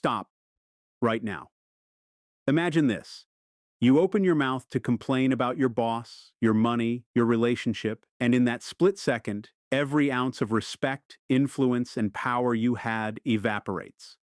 stop right now. Imagine this. You open your mouth to complain about your boss, your money, your relationship, and in that split second, every ounce of respect, influence, and power you had evaporates.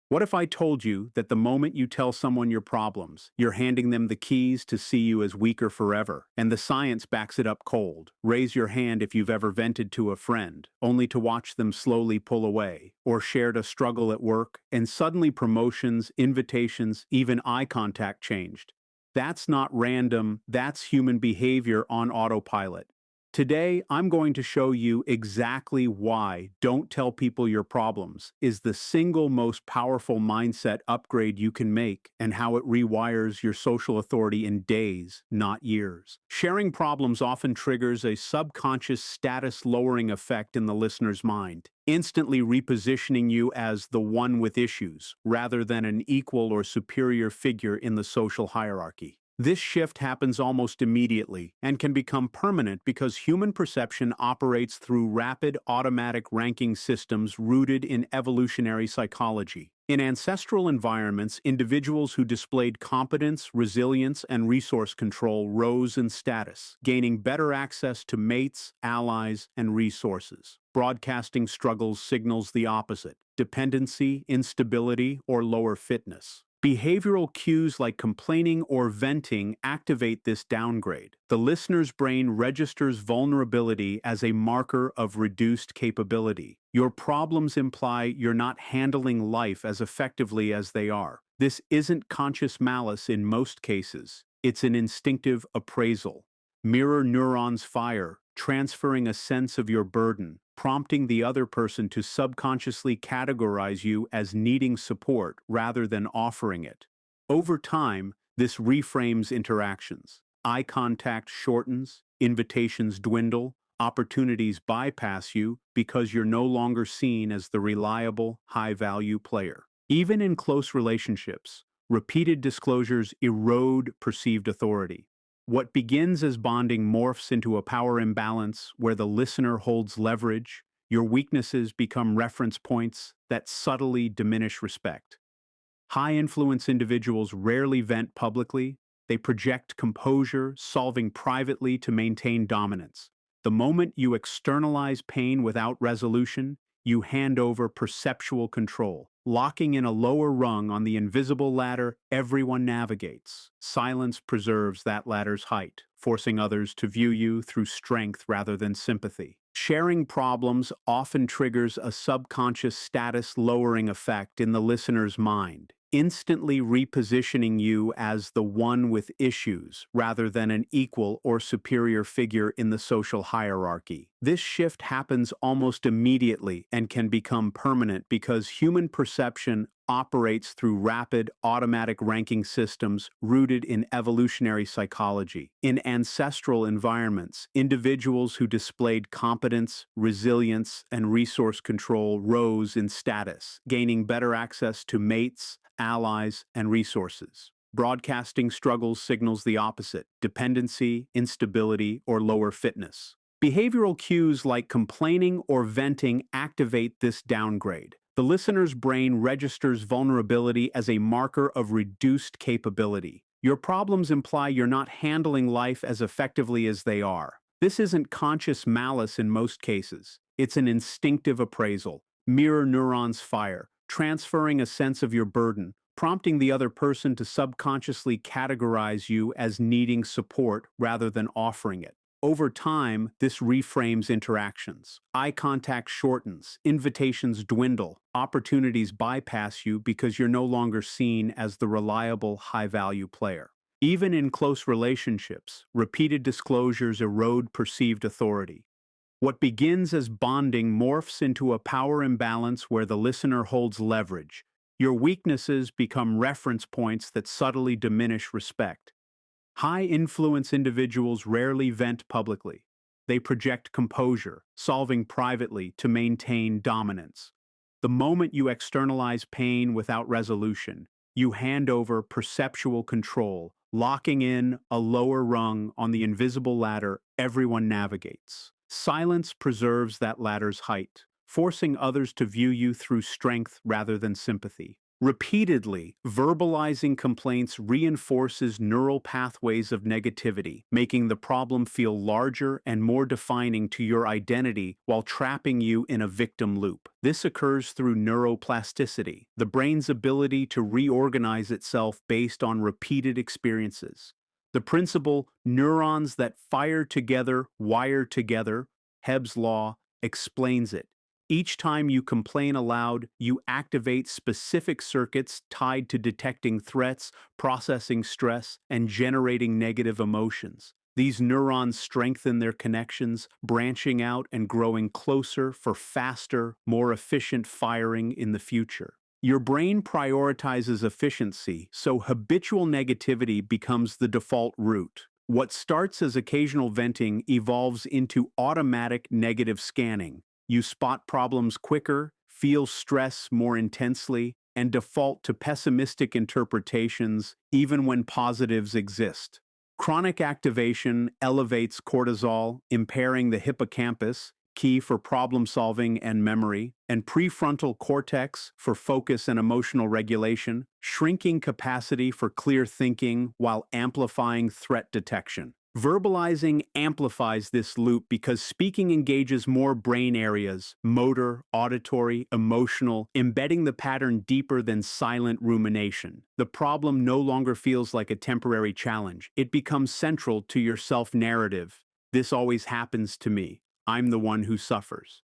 What if I told you that the moment you tell someone your problems, you're handing them the keys to see you as weaker forever, and the science backs it up cold? Raise your hand if you've ever vented to a friend, only to watch them slowly pull away, or shared a struggle at work, and suddenly promotions, invitations, even eye contact changed. That's not random, that's human behavior on autopilot. Today, I'm going to show you exactly why "don't tell people your problems" is the single most powerful mindset upgrade you can make, and how it rewires your social authority in days, not years. Sharing problems often triggers a subconscious status-lowering effect in the listener's mind, instantly repositioning you as the one with issues, rather than an equal or superior figure in the social hierarchy. This shift happens almost immediately and can become permanent because human perception operates through rapid automatic ranking systems rooted in evolutionary psychology. In ancestral environments, individuals who displayed competence, resilience, and resource control rose in status, gaining better access to mates, allies, and resources. Broadcasting struggles signals the opposite: dependency, instability, or lower fitness. Behavioral cues like complaining or venting activate this downgrade. The listener's brain registers vulnerability as a marker of reduced capability. Your problems imply you're not handling life as effectively as they are. This isn't conscious malice in most cases. It's an instinctive appraisal. Mirror neurons fire, transferring a sense of your burden, prompting the other person to subconsciously categorize you as needing support rather than offering it. Over time, this reframes interactions. Eye contact shortens, invitations dwindle, opportunities bypass you because you're no longer seen as the reliable, high-value player. Even in close relationships, repeated disclosures erode perceived authority. What begins as bonding morphs into a power imbalance where the listener holds leverage. Your weaknesses become reference points that subtly diminish respect. High-influence individuals rarely vent publicly. They project composure, solving privately to maintain dominance. The moment you externalize pain without resolution, you hand over perceptual control, locking in a lower rung on the invisible ladder everyone navigates. Silence preserves that ladder's height, forcing others to view you through strength rather than sympathy. Sharing problems often triggers a subconscious status-lowering effect in the listener's mind, instantly repositioning you as the one with issues rather than an equal or superior figure in the social hierarchy. This shift happens almost immediately and can become permanent because human perception operates through rapid, automatic ranking systems rooted in evolutionary psychology. In ancestral environments, individuals who displayed competence, resilience, and resource control rose in status, gaining better access to mates, allies, and resources. Broadcasting struggles signals the opposite: dependency, instability, or lower fitness. Behavioral cues like complaining or venting activate this downgrade. The listener's brain registers vulnerability as a marker of reduced capability. Your problems imply you're not handling life as effectively as they are. This isn't conscious malice in most cases. It's an instinctive appraisal. Mirror neurons fire, transferring a sense of your burden, prompting the other person to subconsciously categorize you as needing support rather than offering it. Over time, this reframes interactions. Eye contact shortens, invitations dwindle, opportunities bypass you because you're no longer seen as the reliable, high-value player. Even in close relationships, repeated disclosures erode perceived authority. What begins as bonding morphs into a power imbalance where the listener holds leverage. Your weaknesses become reference points that subtly diminish respect. High-influence individuals rarely vent publicly. They project composure, solving privately to maintain dominance. The moment you externalize pain without resolution, you hand over perceptual control, locking in a lower rung on the invisible ladder everyone navigates. Silence preserves that ladder's height, forcing others to view you through strength rather than sympathy. Repeatedly, verbalizing complaints reinforces neural pathways of negativity, making the problem feel larger and more defining to your identity while trapping you in a victim loop. This occurs through neuroplasticity, the brain's ability to reorganize itself based on repeated experiences. The principle, neurons that fire together, wire together, Hebb's law, explains it. Each time you complain aloud, you activate specific circuits tied to detecting threats, processing stress, and generating negative emotions. These neurons strengthen their connections, branching out and growing closer for faster, more efficient firing in the future. Your brain prioritizes efficiency, so habitual negativity becomes the default route. What starts as occasional venting evolves into automatic negative scanning. You spot problems quicker, feel stress more intensely, and default to pessimistic interpretations even when positives exist. Chronic activation elevates cortisol, impairing the hippocampus, key for problem solving and memory, and prefrontal cortex for focus and emotional regulation, shrinking capacity for clear thinking while amplifying threat detection. Verbalizing amplifies this loop because speaking engages more brain areas, motor, auditory, emotional, embedding the pattern deeper than silent rumination. The problem no longer feels like a temporary challenge. It becomes central to your self-narrative. This always happens to me. I'm the one who suffers.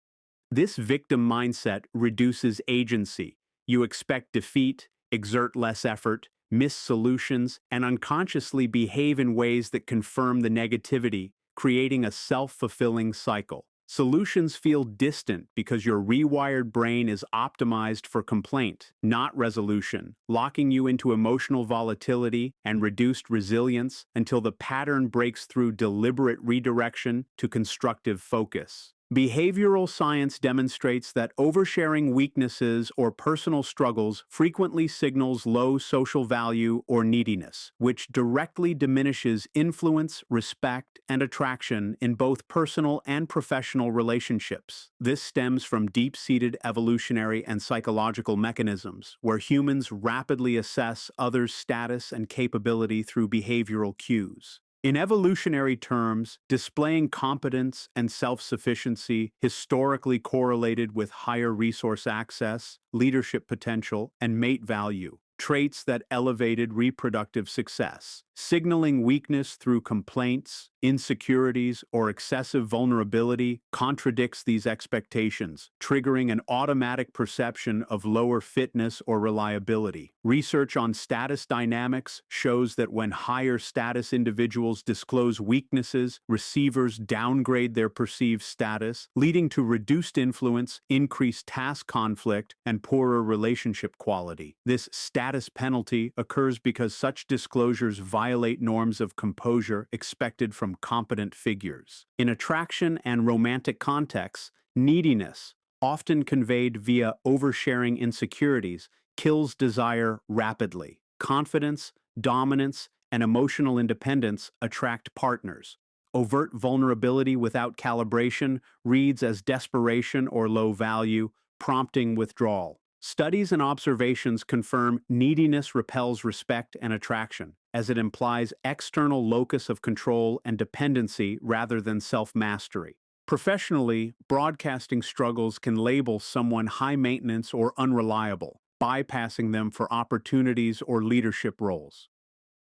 This victim mindset reduces agency. You expect defeat, exert less effort, miss solutions, and unconsciously behave in ways that confirm the negativity, creating a self-fulfilling cycle. Solutions feel distant because your rewired brain is optimized for complaint, not resolution, locking you into emotional volatility and reduced resilience until the pattern breaks through deliberate redirection to constructive focus. Behavioral science demonstrates that oversharing weaknesses or personal struggles frequently signals low social value or neediness, which directly diminishes influence, respect, and attraction in both personal and professional relationships. This stems from deep-seated evolutionary and psychological mechanisms, where humans rapidly assess others' status and capability through behavioral cues. In evolutionary terms, displaying competence and self-sufficiency historically correlated with higher resource access, leadership potential, and mate value, traits that elevated reproductive success. Signaling weakness through complaints, insecurities, or excessive vulnerability contradicts these expectations, triggering an automatic perception of lower fitness or reliability. Research on status dynamics shows that when higher status individuals disclose weaknesses, receivers downgrade their perceived status, leading to reduced influence, increased task conflict, and poorer relationship quality. This status penalty occurs because such disclosures violate norms of composure expected from competent figures. In attraction and romantic contexts, neediness, often conveyed via oversharing insecurities, kills desire rapidly. Confidence, dominance, and emotional independence attract partners. Overt vulnerability without calibration reads as desperation or low value, prompting withdrawal. Studies and observations confirm neediness repels respect and attraction, as it implies external locus of control and dependency rather than self-mastery. Professionally, broadcasting struggles can label someone high maintenance or unreliable, bypassing them for opportunities or leadership roles.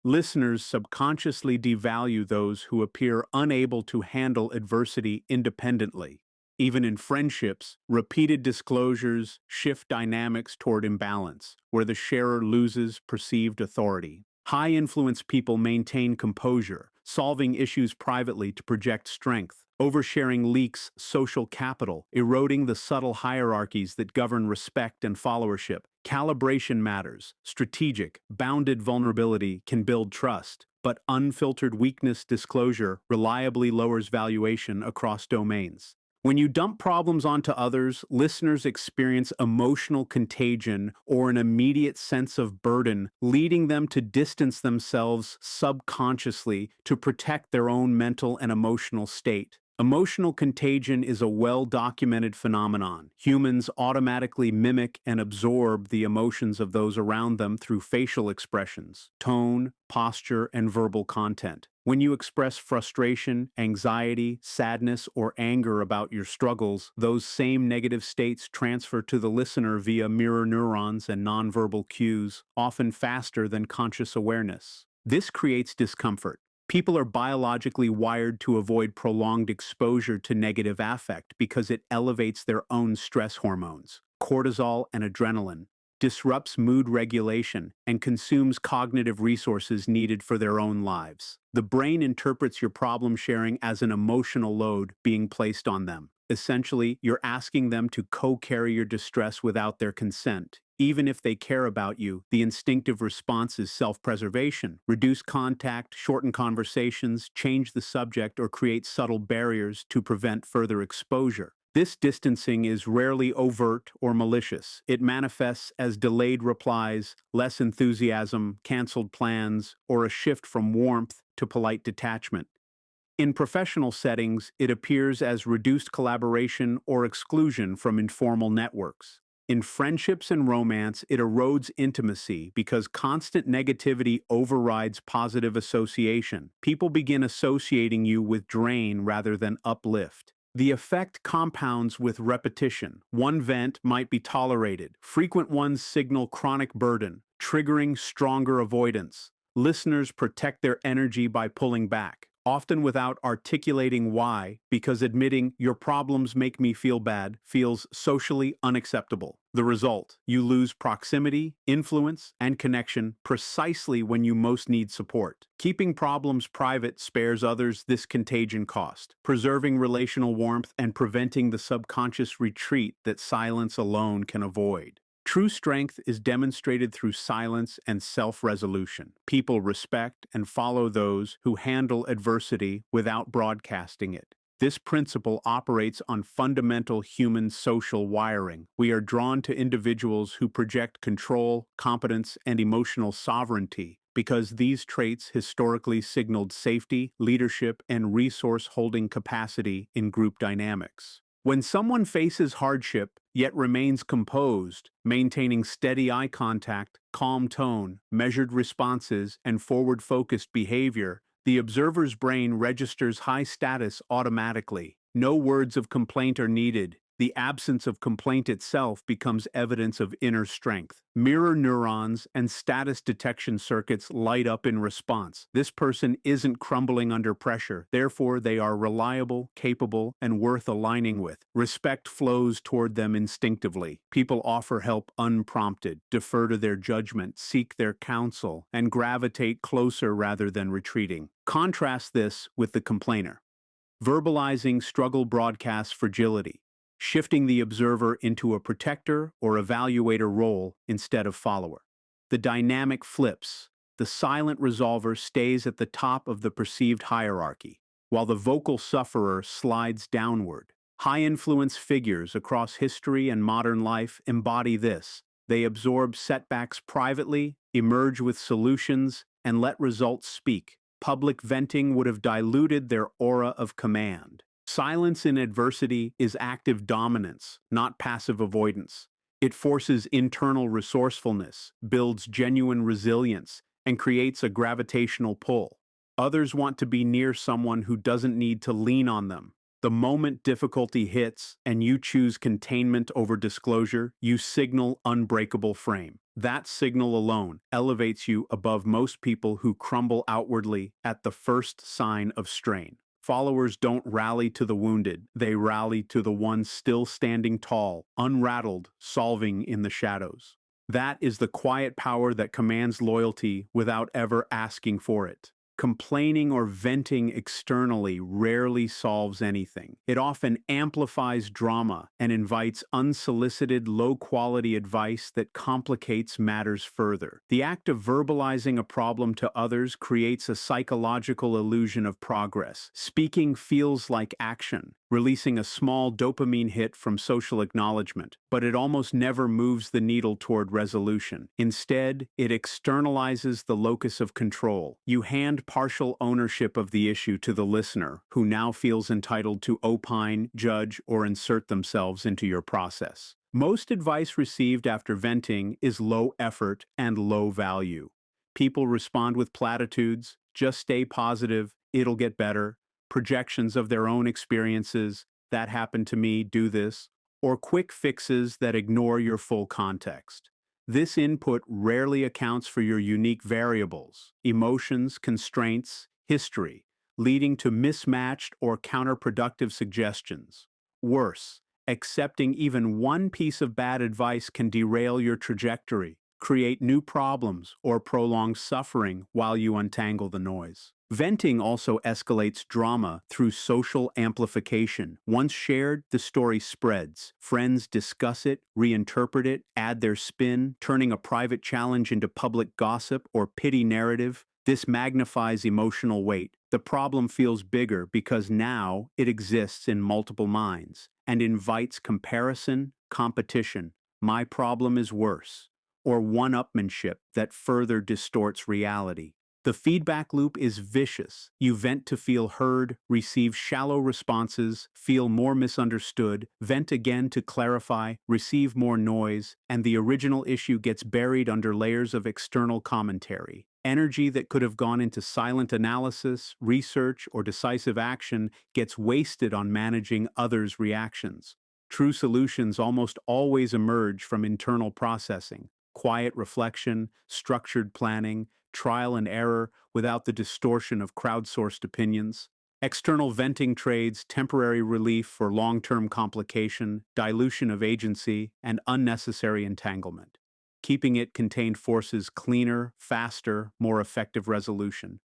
Listeners subconsciously devalue those who appear unable to handle adversity independently. Even in friendships, repeated disclosures shift dynamics toward imbalance, where the sharer loses perceived authority. High-influence people maintain composure, solving issues privately to project strength. Oversharing leaks social capital, eroding the subtle hierarchies that govern respect and followership. Calibration matters. Strategic, bounded vulnerability can build trust, but unfiltered weakness disclosure reliably lowers valuation across domains. When you dump problems onto others, listeners experience emotional contagion or an immediate sense of burden, leading them to distance themselves subconsciously to protect their own mental and emotional state. Emotional contagion is a well-documented phenomenon. Humans automatically mimic and absorb the emotions of those around them through facial expressions, tone, posture, and verbal content. When you express frustration, anxiety, sadness, or anger about your struggles, those same negative states transfer to the listener via mirror neurons and nonverbal cues, often faster than conscious awareness. This creates discomfort. People are biologically wired to avoid prolonged exposure to negative affect because it elevates their own stress hormones, cortisol and adrenaline, disrupts mood regulation, and consumes cognitive resources needed for their own lives. The brain interprets your problem sharing as an emotional load being placed on them. Essentially, you're asking them to co-carry your distress without their consent. Even if they care about you, the instinctive response is self-preservation. Reduce contact, shorten conversations, change the subject, or create subtle barriers to prevent further exposure. This distancing is rarely overt or malicious. It manifests as delayed replies, less enthusiasm, canceled plans, or a shift from warmth to polite detachment. In professional settings, it appears as reduced collaboration or exclusion from informal networks. In friendships and romance, it erodes intimacy because constant negativity overrides positive association. People begin associating you with drain rather than uplift. The effect compounds with repetition. One vent might be tolerated. Frequent ones signal chronic burden, triggering stronger avoidance. Listeners protect their energy by pulling back, often without articulating why, because admitting "your problems make me feel bad" feels socially unacceptable. The result: you lose proximity, influence, and connection precisely when you most need support. Keeping problems private spares others this contagion cost, preserving relational warmth and preventing the subconscious retreat that silence alone can avoid. True strength is demonstrated through silence and self-resolution. People respect and follow those who handle adversity without broadcasting it. This principle operates on fundamental human social wiring. We are drawn to individuals who project control, competence, and emotional sovereignty because these traits historically signaled safety, leadership, and resource-holding capacity in group dynamics. When someone faces hardship, yet remains composed, maintaining steady eye contact, calm tone, measured responses, and forward-focused behavior, the observer's brain registers high status automatically. No words of complaint are needed. The absence of complaint itself becomes evidence of inner strength. Mirror neurons and status detection circuits light up in response. This person isn't crumbling under pressure, therefore they are reliable, capable, and worth aligning with. Respect flows toward them instinctively. People offer help unprompted, defer to their judgment, seek their counsel, and gravitate closer rather than retreating. Contrast this with the complainer. Verbalizing struggle broadcasts fragility, shifting the observer into a protector or evaluator role instead of follower. The dynamic flips. The silent resolver stays at the top of the perceived hierarchy, while the vocal sufferer slides downward. High-influence figures across history and modern life embody this. They absorb setbacks privately, emerge with solutions, and let results speak. Public venting would have diluted their aura of command. Silence in adversity is active dominance, not passive avoidance. It forces internal resourcefulness, builds genuine resilience, and creates a gravitational pull. Others want to be near someone who doesn't need to lean on them. The moment difficulty hits and you choose containment over disclosure, you signal unbreakable frame. That signal alone elevates you above most people who crumble outwardly at the first sign of strain. Followers don't rally to the wounded, they rally to the ones still standing tall, unrattled, solving in the shadows. That is the quiet power that commands loyalty without ever asking for it. Complaining or venting externally rarely solves anything. It often amplifies drama and invites unsolicited, low-quality advice that complicates matters further. The act of verbalizing a problem to others creates a psychological illusion of progress. Speaking feels like action. releasing a small dopamine hit from social acknowledgement, but it almost never moves the needle toward resolution. Instead, it externalizes the locus of control. You hand partial ownership of the issue to the listener, who now feels entitled to opine, judge, or insert themselves into your process. Most advice received after venting is low effort and low value. People respond with platitudes, just stay positive, it'll get better, projections of their own experiences, that happened to me, do this, or quick fixes that ignore your full context. This input rarely accounts for your unique variables, emotions, constraints, history, leading to mismatched or counterproductive suggestions. Worse, accepting even one piece of bad advice can derail your trajectory, create new problems, or prolong suffering while you untangle the noise. Venting also escalates drama through social amplification. Once shared, the story spreads. Friends discuss it, reinterpret it, add their spin, turning a private challenge into public gossip or pity narrative. This magnifies emotional weight. The problem feels bigger because now it exists in multiple minds and invites comparison, competition. My problem is worse, or one-upmanship that further distorts reality. The feedback loop is vicious. You vent to feel heard, receive shallow responses, feel more misunderstood, vent again to clarify, receive more noise, and the original issue gets buried under layers of external commentary. Energy that could have gone into silent analysis, research, or decisive action gets wasted on managing others' reactions. True solutions almost always emerge from internal processing, quiet reflection, structured planning, trial and error without the distortion of crowdsourced opinions. External venting trades temporary relief for long-term complication, dilution of agency, and unnecessary entanglement. Keeping it contained forces cleaner, faster, more effective resolution.